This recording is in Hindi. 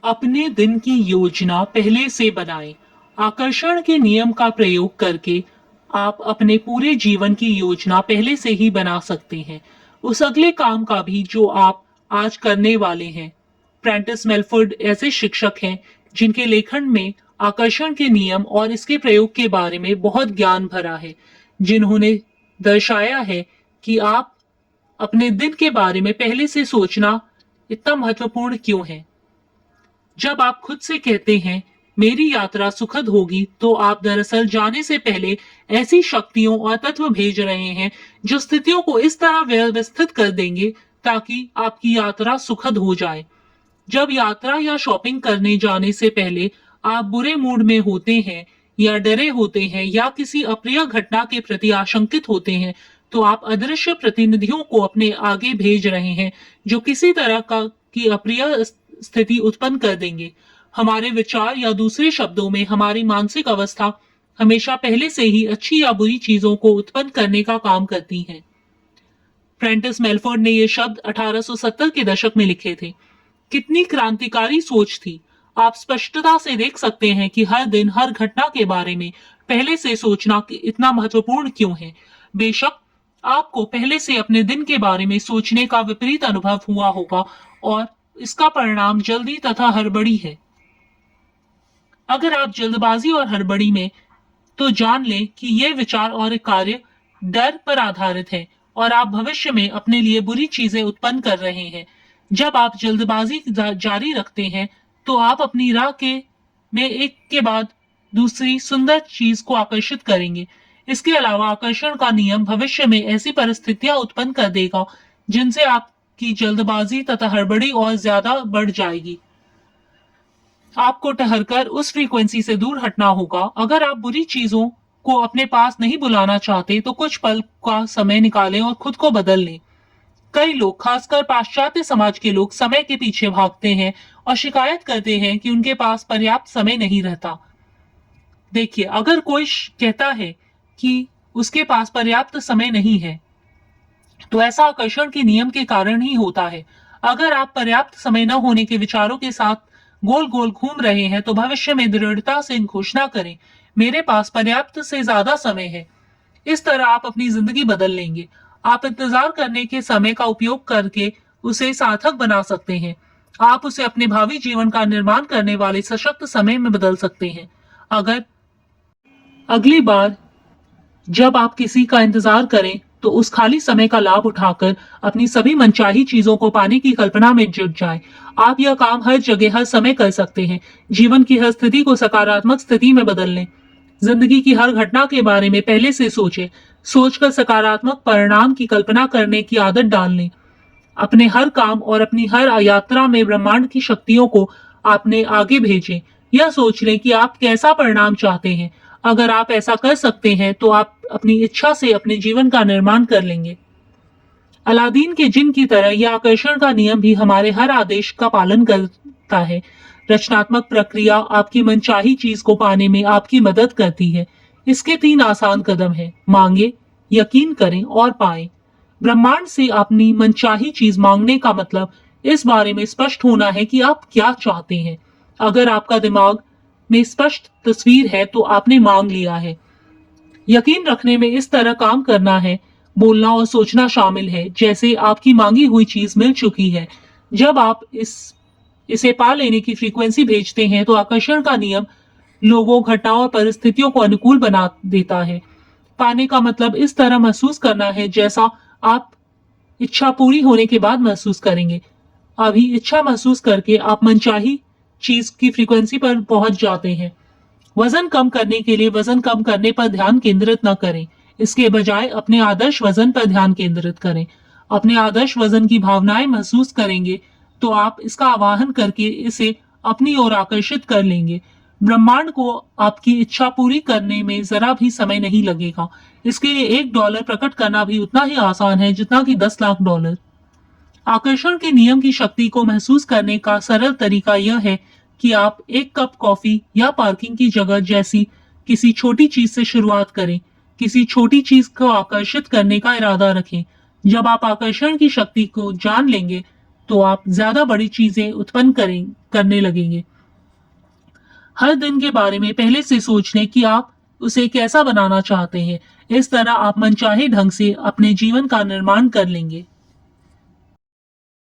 अपने दिन की योजना पहले से बनाएं। आकर्षण के नियम का प्रयोग करके आप अपने पूरे जीवन की योजना पहले से ही बना सकते हैं, उस अगले काम का भी जो आप आज करने वाले हैं। प्रेंटिस मेलफोर्ड ऐसे शिक्षक हैं जिनके लेखन में आकर्षण के नियम और इसके प्रयोग के बारे में बहुत ज्ञान भरा है, जिन्होंने दर्शाया है कि आप अपने दिन के बारे में पहले से सोचना इतना महत्वपूर्ण क्यों है। जब आप खुद से कहते हैं मेरी यात्रा सुखद होगी, तो आप दरअसल जाने से पहले ऐसी शक्तियों और तत्व भेज रहे हैं जो स्थितियों को इस तरह व्यवस्थित कर देंगे ताकि आपकी यात्रा सुखद हो जाए। जब यात्रा या शॉपिंग करने जाने से पहले आप बुरे मूड में होते हैं या डरे होते हैं या किसी अप्रिय घटना के प्रति आशंकित होते हैं, तो आप अदृश्य प्रतिनिधियों को अपने आगे भेज रहे हैं जो किसी तरह की अप्रिय स्थिति उत्पन्न कर देंगे। हमारे विचार या दूसरे शब्दों में हमारी मानसिक अवस्था हमेशा पहले से ही अच्छी या बुरी चीजों को उत्पन्न करने का काम करती है। प्रेंटिस मेलफोर्ड ने ये शब्द 1870 के दशक में लिखे थे। कितनी क्रांतिकारी सोच थी। आप स्पष्टता से देख सकते हैं कि हर दिन हर घटना के बारे में पहले से सोचना इतना महत्वपूर्ण क्यों है। बेशक आपको पहले से अपने दिन के बारे में सोचने का विपरीत अनुभव हुआ होगा और इसका परिणाम जल्दी तथा हड़बड़ी है। अगर आप जल्दबाजी और हड़बड़ी में, तो जान लें कि यह विचार और कार्य डर पर आधारित है और आप भविष्य में अपने लिए बुरी चीजें उत्पन्न कर रहे हैं। जब आप जल्दबाजी जारी रखते हैं, तो आप अपनी राह के में एक के बाद दूसरी सुंदर चीज को आकर्षित करेंगे। इसके अलावा आकर्षण का नियम भविष्य में ऐसी परिस्थितियां उत्पन्न कर देगा जिनसे आपकी जल्दबाजी तथा हड़बड़ी और ज्यादा बढ़ जाएगी। आपको ठहरकर उस फ्रीक्वेंसी से दूर हटना होगा। अगर आप बुरी चीजों को अपने पास नहीं बुलाना चाहते, तो कुछ पल का समय निकालें और खुद को बदल लें। कई लोग, खासकर पाश्चात्य समाज के लोग, समय के पीछे भागते हैं और शिकायत करते हैं कि उनके पास पर्याप्त समय नहीं रहता। देखिए, अगर कोई कहता है कि उसके पास पर्याप्त समय नहीं है, तो ऐसा आकर्षण के नियम के कारण ही होता है। अगर आप पर्याप्त समय न होने के विचारों के साथ गोल गोल घूम रहे हैं, तो भविष्य में दृढ़ता से घोषणा करें, मेरे पास पर्याप्त से ज्यादा समय है। इस तरह आप अपनी जिंदगी बदल लेंगे। आप इंतजार करने के समय का उपयोग करके उसे सार्थक बना सकते हैं। आप उसे अपने भावी जीवन का निर्माण करने वाले सशक्त समय में बदल सकते हैं। अगर अगली बार जब आप किसी का इंतजार करें, तो उस खाली समय का लाभ उठाकर अपनी सभी मनचाही चीजों को पाने की कल्पना में जुट जाएं। आप यह काम हर जगह हर समय कर सकते हैं। जीवन की हर स्थिति को सकारात्मक स्थिति में बदल लें। जिंदगी की हर घटना के बारे में पहले से सोचें। सोचकर सकारात्मक परिणाम की कल्पना करने की आदत डाल लें। अपने हर काम और अपनी हर यात्रा में ब्रह्मांड की शक्तियों को आपने आगे भेजें। यह सोच लें कि आप कैसा परिणाम चाहते हैं। अगर आप ऐसा कर सकते हैं, तो आप अपनी इच्छा से अपने जीवन का निर्माण कर लेंगे। अलादीन के जिन की तरह यह आकर्षण का नियम भी हमारे हर आदेश का पालन करता है। रचनात्मक प्रक्रिया आपकी मनचाही चीज को पाने में आपकी मदद करती है। इसके 3 आसान कदम हैं। मांगे, यकीन करें और पाएं। ब्रह्मांड से अपनी मनचाही चीज मांगने का मतलब इस बारे में स्पष्ट होना है कि आप क्या चाहते हैं। अगर आपका दिमाग में स्पष्ट तस्वीर है, तो आपने मांग लिया है। यकीन रखने में इस तरह काम करना है, बोलना और सोचना शामिल है जैसे आपकी मांगी हुई चीज मिल चुकी है। जब आप इसे पा लेने की फ्रीक्वेंसी भेजते हैं, तो आकर्षण का नियम लोगों, घटनाओं और परिस्थितियों को अनुकूल बना देता है। पाने का मतलब इस तरह महसूस करना है जैसा आप इच्छा पूरी होने के बाद महसूस करेंगे। अभी इच्छा महसूस करके आप मनचाही चीज की फ्रीक्वेंसी पर पहुंच जाते हैं। वजन कम करने के लिए वजन कम करने पर ध्यान केंद्रित न करें। इसके बजाय अपने आदर्श वजन पर ध्यान केंद्रित करें। अपने आदर्श वजन की भावनाएं महसूस करेंगे, तो आप इसका आवाहन करके इसे अपनी ओर आकर्षित कर लेंगे। ब्रह्मांड को आपकी इच्छा पूरी करने में जरा भी समय नहीं लगेगा। इसके लिए $1 प्रकट करना भी उतना ही आसान है जितना कि 10 लाख डॉलर। आकर्षण के नियम की शक्ति को महसूस करने का सरल तरीका यह है कि आप 1 कप कॉफी या पार्किंग की जगह जैसी किसी छोटी चीज से शुरुआत करें। किसी छोटी चीज को आकर्षित करने का इरादा रखें। जब आप आकर्षण की शक्ति को जान लेंगे, तो आप ज्यादा बड़ी चीजें उत्पन्न करने लगेंगे। हर दिन के बारे में पहले से सोच लें कि आप उसे कैसा बनाना चाहते हैं। इस तरह आप मनचाहे ढंग से अपने जीवन का निर्माण कर लेंगे।